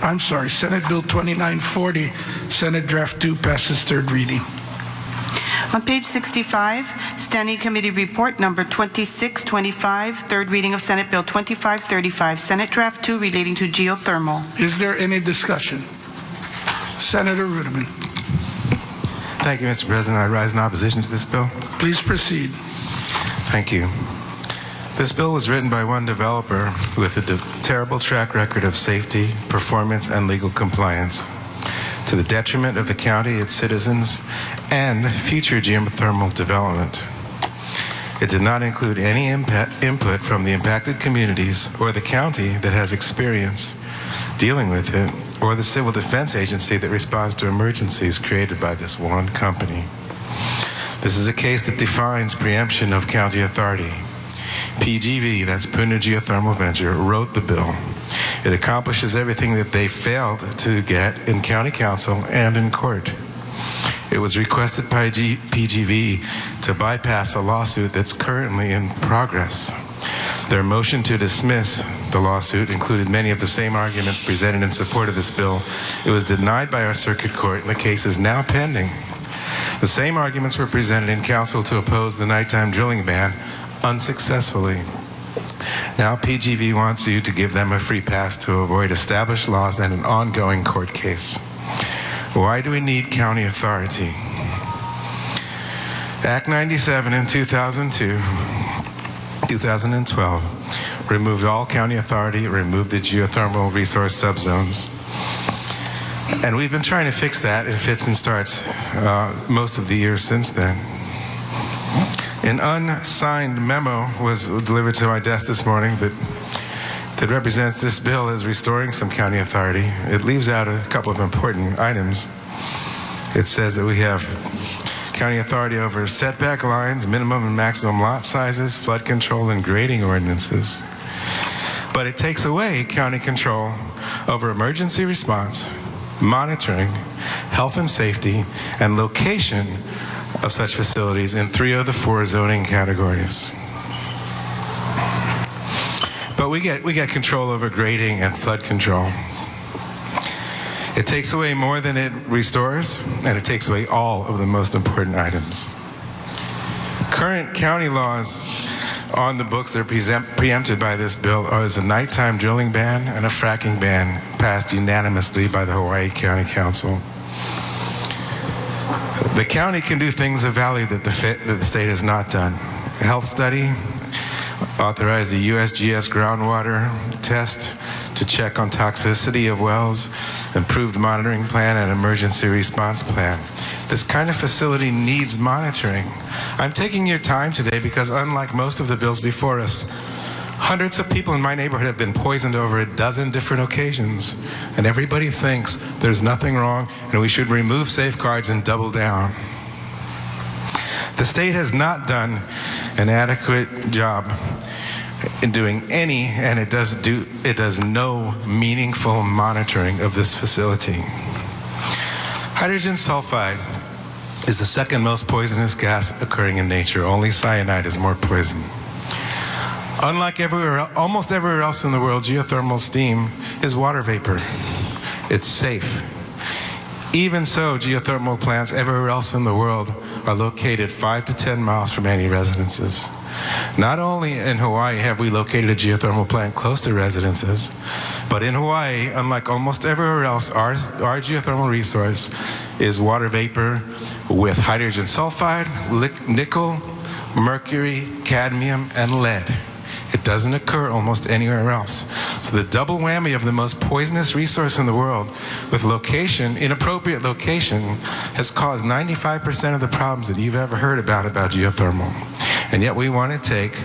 I'm sorry, Senate Bill 2940, Senate Draft 2 passes third reading. On page 65, Standing Committee Report number 2625, third reading of Senate Bill 2535, Senate Draft 2 relating to geothermal. Is there any discussion? Senator Ruderman. Thank you, Mr. President. I rise in opposition to this bill. Please proceed. Thank you. This bill was written by one developer with a terrible track record of safety, performance, and legal compliance, to the detriment of the county, its citizens, and future geothermal development. It did not include any input from the impacted communities or the county that has experience dealing with it, or the civil defense agency that responds to emergencies created by this one company. This is a case that defines preemption of county authority. PGV, that's Puna Geothermal Venture, wrote the bill. It accomplishes everything that they failed to get in county council and in court. It was requested by PGV to bypass a lawsuit that's currently in progress. Their motion to dismiss the lawsuit included many of the same arguments presented in support of this bill. It was denied by our circuit court, and the case is now pending. The same arguments were presented in council to oppose the nighttime drilling ban unsuccessfully. Now PGV wants you to give them a free pass to avoid established laws and an ongoing court case. Why do we need county authority? Act 97 in 2012 removed all county authority, removed the geothermal resource subzones. And we've been trying to fix that in fits and starts most of the years since then. An unsigned memo was delivered to my desk this morning that represents this bill as restoring some county authority. It leaves out a couple of important items. It says that we have county authority over setback lines, minimum and maximum lot sizes, flood control, and grading ordinances. But it takes away county control over emergency response, monitoring, health and safety, and location of such facilities in 3 of the 4 zoning categories. But we get control over grading and flood control. It takes away more than it restores, and it takes away all of the most important items. Current county laws on the books that are preempted by this bill are a nighttime drilling ban and a fracking ban passed unanimously by the Hawaii County Council. The county can do things of value that the state has not done. A health study, authorize the USGS groundwater test to check on toxicity of wells, improved monitoring plan, and emergency response plan. This kind of facility needs monitoring. I'm taking your time today because unlike most of the bills before us, hundreds of people in my neighborhood have been poisoned over a dozen different occasions, and everybody thinks there's nothing wrong and we should remove safeguards and double down. The state has not done an adequate job in doing any, and it does no meaningful monitoring of this facility. Hydrogen sulfide is the second most poisonous gas occurring in nature. Only cyanide is more poison. Unlike almost everywhere else in the world, geothermal steam is water vapor. It's safe. Even so, geothermal plants everywhere else in the world are located 5 to 10 miles from any residences. Not only in Hawaii have we located a geothermal plant close to residences, but in Hawaii, unlike almost everywhere else, our geothermal resource is water vapor with hydrogen sulfide, nickel, mercury, cadmium, and lead. It doesn't occur almost anywhere else. So the double whammy of the most poisonous resource in the world with location, inappropriate location, has caused 95% of the problems that you've ever heard about geothermal. And yet we want to take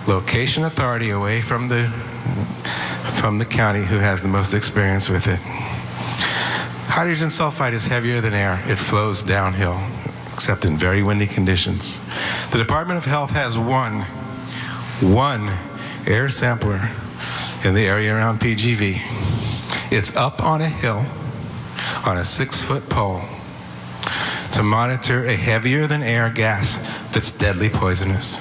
location authority away from the county who has the most experience with it. Hydrogen sulfide is heavier than air. It flows downhill, except in very windy conditions. The Department of Health has one air sampler in the area around PGV. It's up on a hill on a 6-foot pole to monitor a heavier than air gas that's deadly poisonous.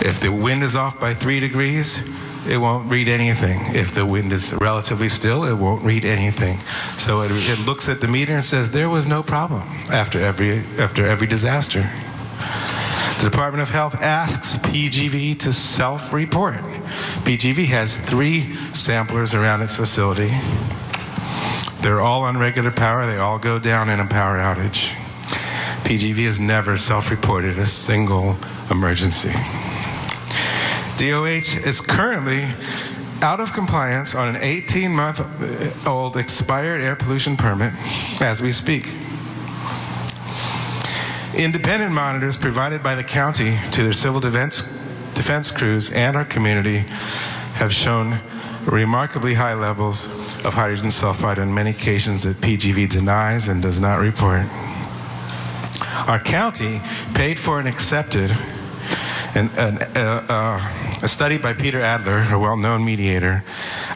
If the wind is off by 3 degrees, it won't read anything. If the wind is relatively still, it won't read anything. So it looks at the meter and says there was no problem after every disaster. The Department of Health asks PGV to self-report. PGV has 3 samplers around its facility. They're all on regular power. They all go down in a power outage. PGV has never self-reported a single emergency. DOH is currently out of compliance on an 18-month-old expired air pollution permit as we speak. Independent monitors provided by the county to their civil defense crews and our community have shown remarkably high levels of hydrogen sulfide on many occasions that PGV denies and does not report. Our county paid for and accepted a study by Peter Adler, a well-known mediator,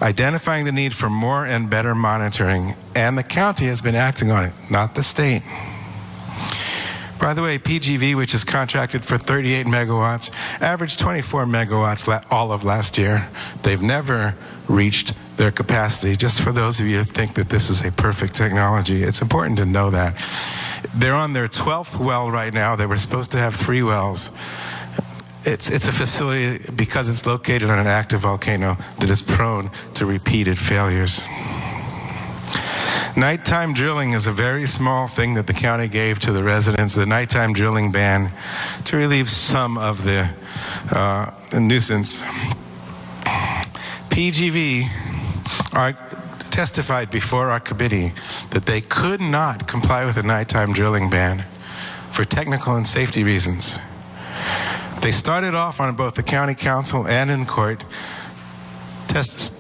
identifying the need for more and better monitoring, and the county has been acting on it, not the state. By the way, PGV, which is contracted for 38 megawatts, averaged 24 megawatts all of last year. They've never reached their capacity. Just for those of you who think that this is a perfect technology, it's important to know that. They're on their 12th well right now. They were supposed to have 3 wells. It's a facility, because it's located on an active volcano, that is prone to repeated failures. Nighttime drilling is a very small thing that the county gave to the residents, the nighttime drilling ban, to relieve some of the nuisance. PGV testified before our committee that they could not comply with the nighttime drilling ban for technical and safety reasons. They started off on both the county council and in court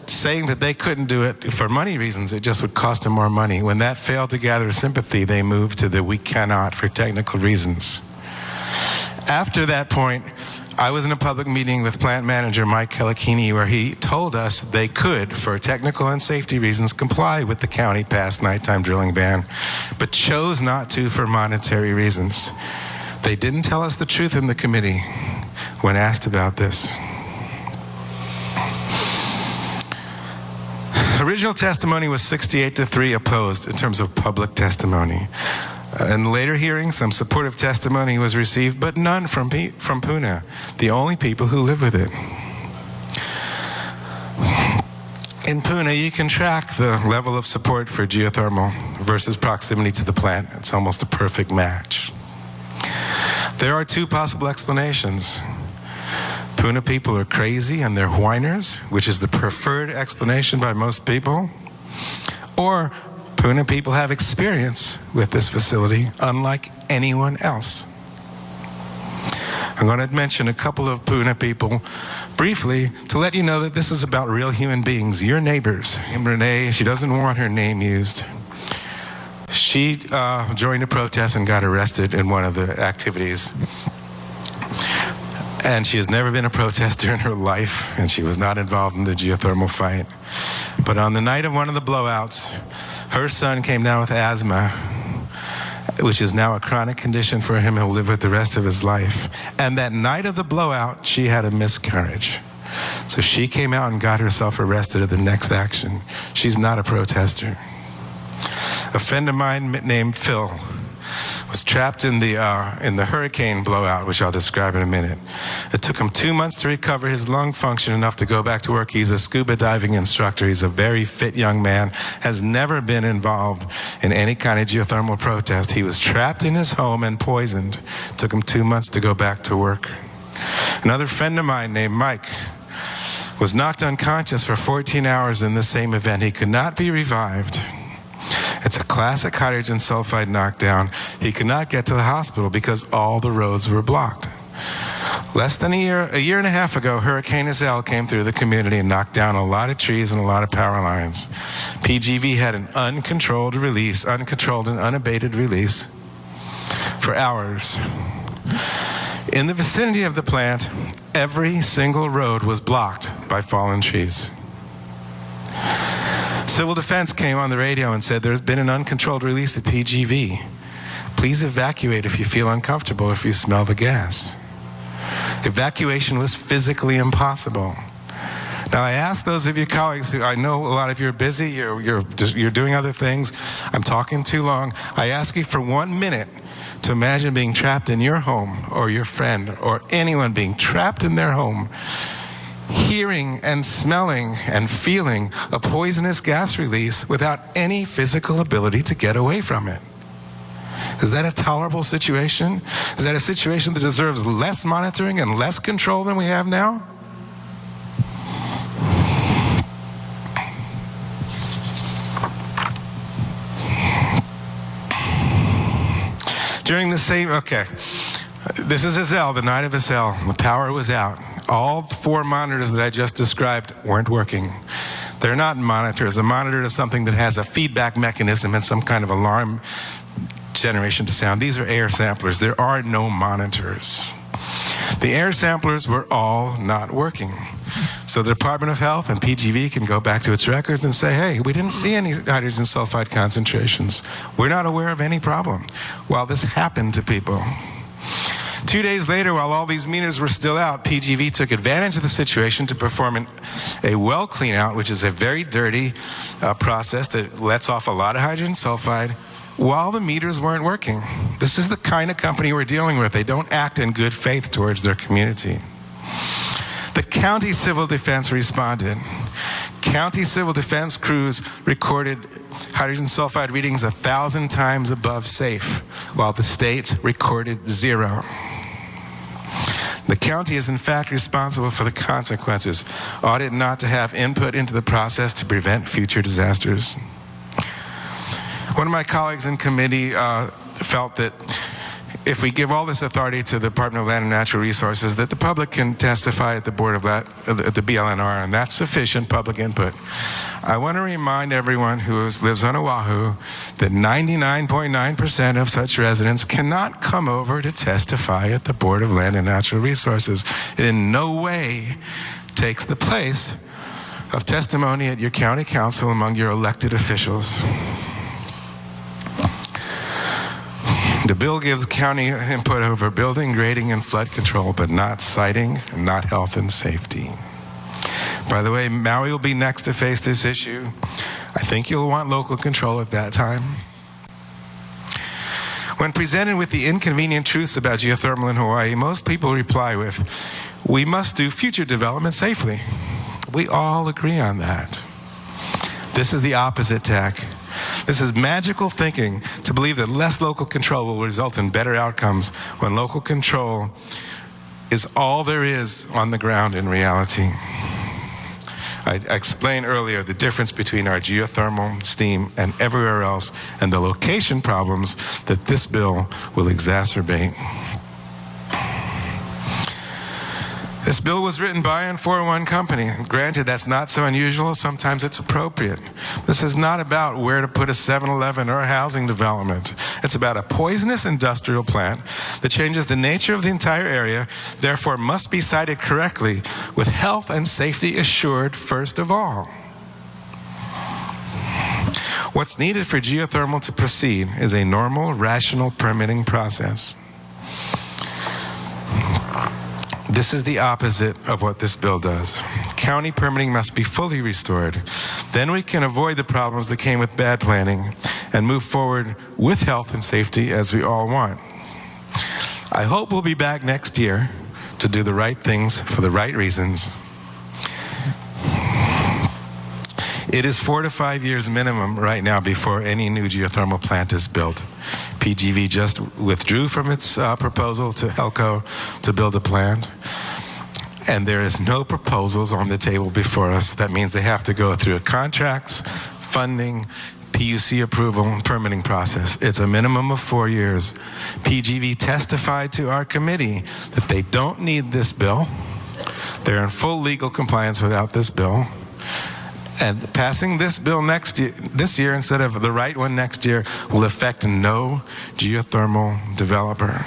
saying that they couldn't do it for money reasons. It just would cost them more money. When that failed to gather sympathy, they moved to the we cannot for technical reasons. After that point, I was in a public meeting with plant manager Mike Kellikini where he told us they could, for technical and safety reasons, comply with the county passed nighttime drilling ban, but chose not to for monetary reasons. They didn't tell us the truth in the committee when asked about this. Original testimony was 68-3 opposed in terms of public testimony. In later hearings, some supportive testimony was received, but none from Puna, the only people who live with it. In Puna, you can track the level of support for geothermal versus proximity to the plant. It's almost a perfect match. There are 2 possible explanations. Puna people are crazy and they're whiners, which is the preferred explanation by most people. Or Puna people have experience with this facility, unlike anyone else. I'm going to mention a couple of Puna people briefly to let you know that this is about real human beings, your neighbors. Renee, she doesn't want her name used. She joined a protest and got arrested in one of the activities. And she has never been a protester in her life, and she was not involved in the geothermal fight. But on the night of one of the blowouts, her son came down with asthma, which is now a chronic condition for him. He'll live with the rest of his life. And that night of the blowout, she had a miscarriage. So she came out and got herself arrested at the next action. She's not a protester. A friend of mine named Phil was trapped in the hurricane blowout, which I'll describe in a minute. It took him 2 months to recover his lung function enough to go back to work. He's a scuba diving instructor. He's a very fit young man, has never been involved in any kind of geothermal protest. He was trapped in his home and poisoned. It took him 2 months to go back to work. Another friend of mine named Mike was knocked unconscious for 14 hours in the same event. He could not be revived. It's a classic hydrogen sulfide knockdown. He could not get to the hospital because all the roads were blocked. Less than a year and a half ago, Hurricane Iselle came through the community and knocked down a lot of trees and a lot of power lines. PGV had an uncontrolled and unabated release for hours. In the vicinity of the plant, every single road was blocked by fallen trees. Civil Defense came on the radio and said there's been an uncontrolled release at PGV. Please evacuate if you feel uncomfortable, if you smell the gas. Evacuation was physically impossible. Now, I ask those of you colleagues who I know a lot of you are busy, you're doing other things, I'm talking too long. I ask you for 1 minute to imagine being trapped in your home, or your friend, or anyone being trapped in their home, hearing and smelling and feeling a poisonous gas release without any physical ability to get away from it. Is that a tolerable situation? Is that a situation that deserves less monitoring and less control than we have now? During the same, this is Hazel, the night of Hazel. The power was out. All 4 monitors that I just described weren't working. They're not monitors. A monitor is something that has a feedback mechanism and some kind of alarm generation to sound. These are air samplers. There are no monitors. The air samplers were all not working. So the Department of Health and PGV can go back to its records and say, hey, we didn't see any hydrogen sulfide concentrations. We're not aware of any problem. Well, this happened to people. 2 days later, while all these meters were still out, PGV took advantage of the situation to perform a well clean out, which is a very dirty process that lets off a lot of hydrogen sulfide while the meters weren't working. This is the kind of company we're dealing with. They don't act in good faith towards their community. The county civil defense responded. County civil defense crews recorded hydrogen sulfide readings 1,000 times above safe, while the state recorded 0. The county is in fact responsible for the consequences, ought it not to have input into the process to prevent future disasters. One of my colleagues in committee felt that if we give all this authority to the Department of Land and Natural Resources, that the public can testify at the board of at the BLNR, and that's sufficient public input. I want to remind everyone who lives on Oahu that 99.9% of such residents cannot come over to testify at the Board of Land and Natural Resources. It in no way takes the place of testimony at your county council among your elected officials. The bill gives county input over building, grading, and flood control, but not siting, not health and safety. By the way, Maui will be next to face this issue. I think you'll want local control at that time. When presented with the inconvenient truths about geothermal in Hawaii, most people reply with, we must do future development safely. We all agree on that. This is the opposite tack. This is magical thinking to believe that less local control will result in better outcomes when local control is all there is on the ground in reality. I explained earlier the difference between our geothermal, steam, and everywhere else, and the location problems that this bill will exacerbate. This bill was written by and for one company. Granted, that's not so unusual. Sometimes it's appropriate. This is not about where to put a 7-Eleven or a housing development. It's about a poisonous industrial plant that changes the nature of the entire area, therefore must be sited correctly, with health and safety assured first of all. What's needed for geothermal to proceed is a normal, rational permitting process. This is the opposite of what this bill does. County permitting must be fully restored. Then we can avoid the problems that came with bad planning and move forward with health and safety as we all want. I hope we'll be back next year to do the right things for the right reasons. It is 4 to 5 years minimum right now before any new geothermal plant is built. PGV just withdrew from its proposal to HELCO to build a plant, and there is no proposals on the table before us. That means they have to go through a contracts, funding, PUC approval, and permitting process. It's a minimum of 4 years. PGV testified to our committee that they don't need this bill. They're in full legal compliance without this bill. And passing this bill this year instead of the right one next year will affect no geothermal developer.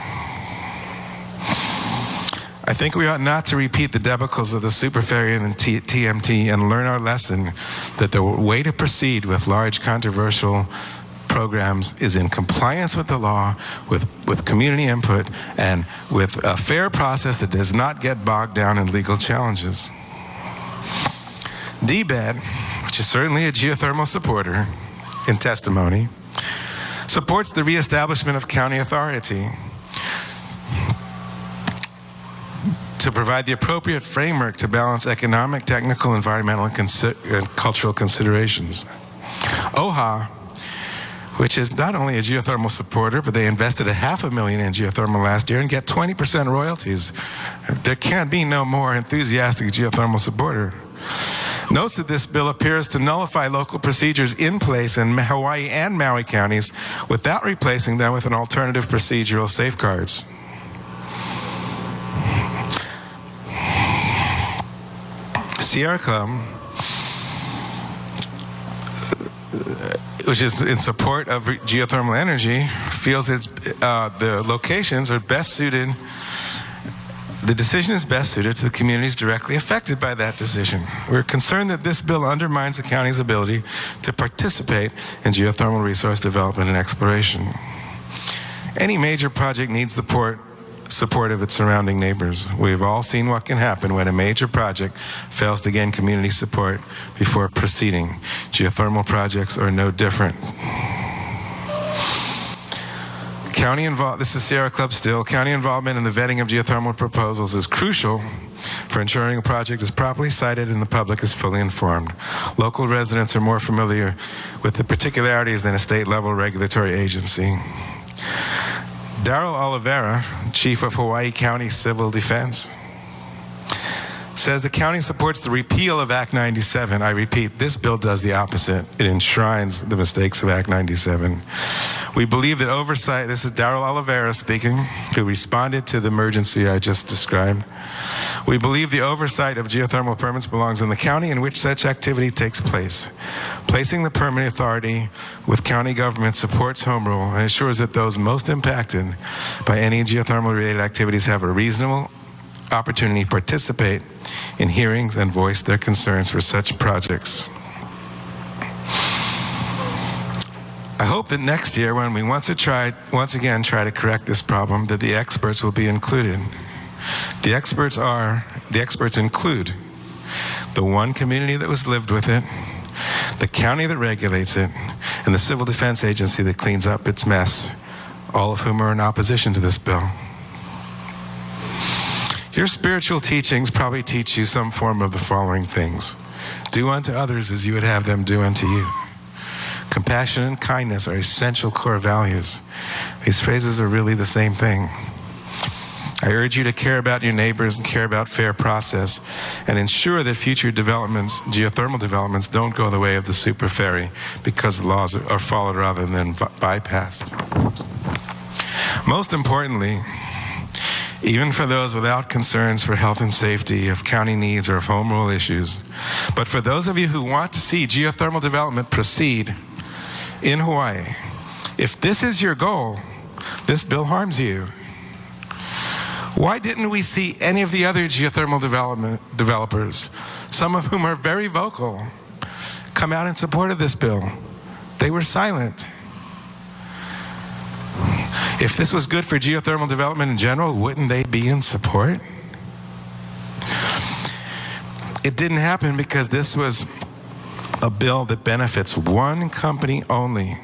I think we ought not to repeat the debacles of the super ferry and the TMT and learn our lesson that the way to proceed with large controversial programs is in compliance with the law, with community input, and with a fair process that does not get bogged down in legal challenges. DBED, which is certainly a geothermal supporter in testimony, supports the reestablishment of county authority to provide the appropriate framework to balance economic, technical, environmental, and cultural considerations. OHA, which is not only a geothermal supporter, but they invested $500,000 in geothermal last year and get 20% royalties. There can be no more enthusiastic geothermal supporter. Notes that this bill appears to nullify local procedures in place in Hawaii and Maui counties without replacing them with an alternative procedural safeguards. Sierra Club, which is in support of geothermal energy, feels the locations are best suited. The decision is best suited to the communities directly affected by that decision. We're concerned that this bill undermines the county's ability to participate in geothermal resource development and exploration. Any major project needs the support of its surrounding neighbors. We've all seen what can happen when a major project fails to gain community support before proceeding. Geothermal projects are no different. This is Sierra Club still. County involvement in the vetting of geothermal proposals is crucial for ensuring a project is properly cited and the public is fully informed. Local residents are more familiar with the particularities than a state-level regulatory agency. Darrell Oliveira, Chief of Hawaii County Civil Defense, says the county supports the repeal of Act 97. I repeat, this bill does the opposite. It enshrines the mistakes of Act 97. We believe that oversight, this is Darrell Oliveira speaking, who responded to the emergency I just described. We believe the oversight of geothermal permits belongs in the county in which such activity takes place. Placing the permitting authority with county government supports home rule and ensures that those most impacted by any geothermal-related activities have a reasonable opportunity to participate in hearings and voice their concerns for such projects. I hope that next year, when we once again try to correct this problem, that the experts will be included. The experts include the one community that was lived with it, the county that regulates it, and the civil defense agency that cleans up its mess, all of whom are in opposition to this bill. Your spiritual teachings probably teach you some form of the following things. Do unto others as you would have them do unto you. Compassion and kindness are essential core values. These phrases are really the same thing. I urge you to care about your neighbors and care about fair process and ensure that future developments, geothermal developments, don't go the way of the super ferry because laws are followed rather than bypassed. Most importantly, even for those without concerns for health and safety, of county needs, or of home rule issues, but for those of you who want to see geothermal development proceed in Hawaii, if this is your goal, this bill harms you. Why didn't we see any of the other geothermal developers, some of whom are very vocal, come out in support of this bill? They were silent. If this was good for geothermal development in general, wouldn't they be in support? It didn't happen because this was a bill that benefits one company only,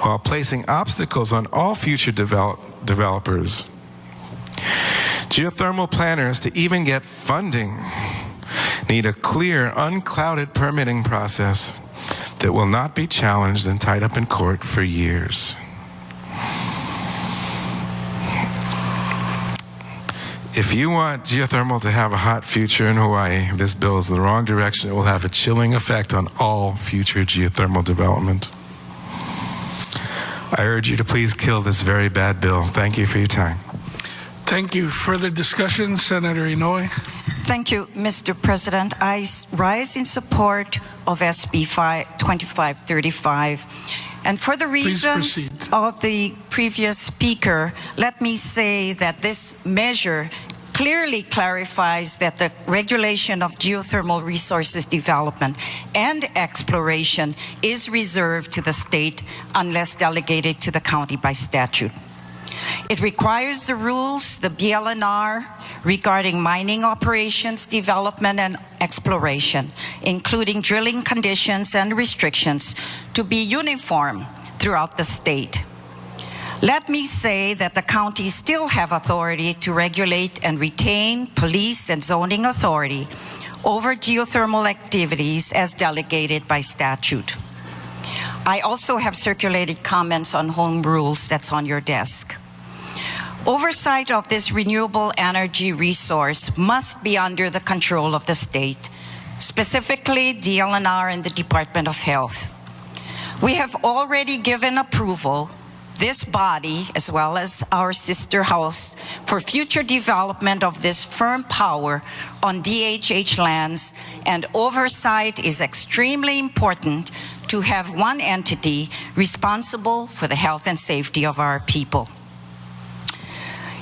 while placing obstacles on all future developers. Geothermal planners, to even get funding, need a clear, unclouded permitting process that will not be challenged and tied up in court for years. If you want geothermal to have a hot future in Hawaii, this bill is the wrong direction. It will have a chilling effect on all future geothermal development. I urge you to please kill this very bad bill. Thank you for your time. Thank you. Further discussion, Senator Inouye. Thank you, Mr. President. I rise in support of SB 2535. And for the reasons of the previous speaker, let me say that this measure clearly clarifies that the regulation of geothermal resources development and exploration is reserved to the state unless delegated to the county by statute. It requires the rules, the BLNR, regarding mining operations, development, and exploration, including drilling conditions and restrictions, to be uniform throughout the state. Let me say that the counties still have authority to regulate and retain police and zoning authority over geothermal activities as delegated by statute. I also have circulated comments on home rules that's on your desk. Oversight of this renewable energy resource must be under the control of the state, specifically DLNR and the Department of Health. We have already given approval, this body as well as our sister house, for future development of this firm power on DHH lands, and oversight is extremely important to have one entity responsible for the health and safety of our people.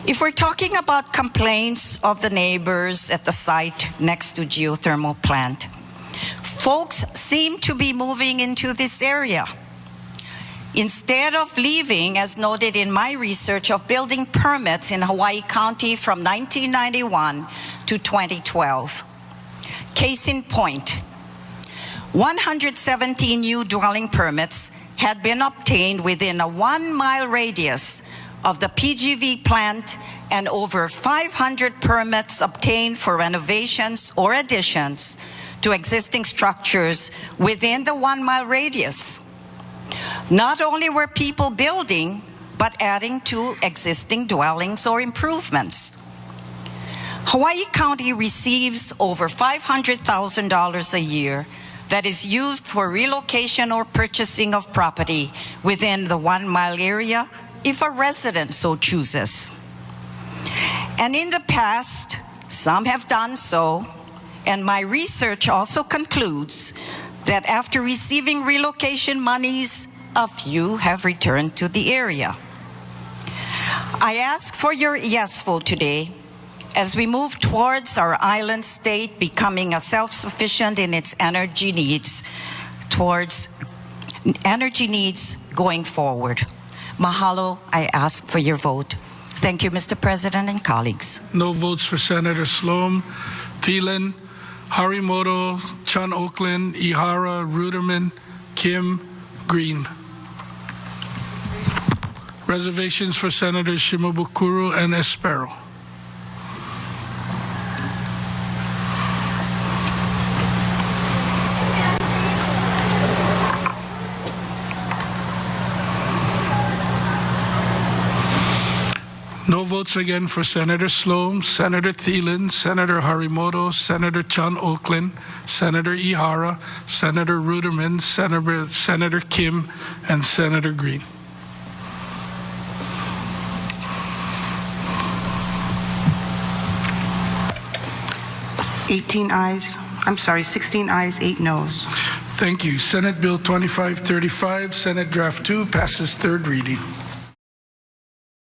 If we're talking about complaints of the neighbors at the site next to geothermal plant, folks seem to be moving into this area. Instead of leaving, as noted in my research of building permits in Hawaii County from 1991 to 2012. Case in point, 117 new dwelling permits had been obtained within a 1-mile radius of the PGV plant, and over 500 permits obtained for renovations or additions to existing structures within the 1-mile radius. Not only were people building, but adding to existing dwellings or improvements. Hawaii County receives over $500,000 a year that is used for relocation or purchasing of property within the 1-mile area if a resident so chooses. And in the past, some have done so, and my research also concludes that after receiving relocation monies, a few have returned to the area. I ask for your yes vote today as we move towards our island state becoming a self-sufficient in its energy needs, towards energy needs going forward. Mahalo, I ask for your vote. Thank you, Mr. President and colleagues. No votes for Senator Sloan, Thielen, Harimoto, Chun Oakland, Ihara, Ruderman, Kim, Green. Reservations for Senators Shimabukuro and Espero. No votes again for Senator Sloan, Senator Thielen, Senator Harimoto, Senator Chun Oakland, Senator Ihara, Senator Ruderman, Senator Kim, and Senator Green. $16 ayes, 8 noes. Thank you. Senate Bill 2535, Senate Draft 2, passes third reading.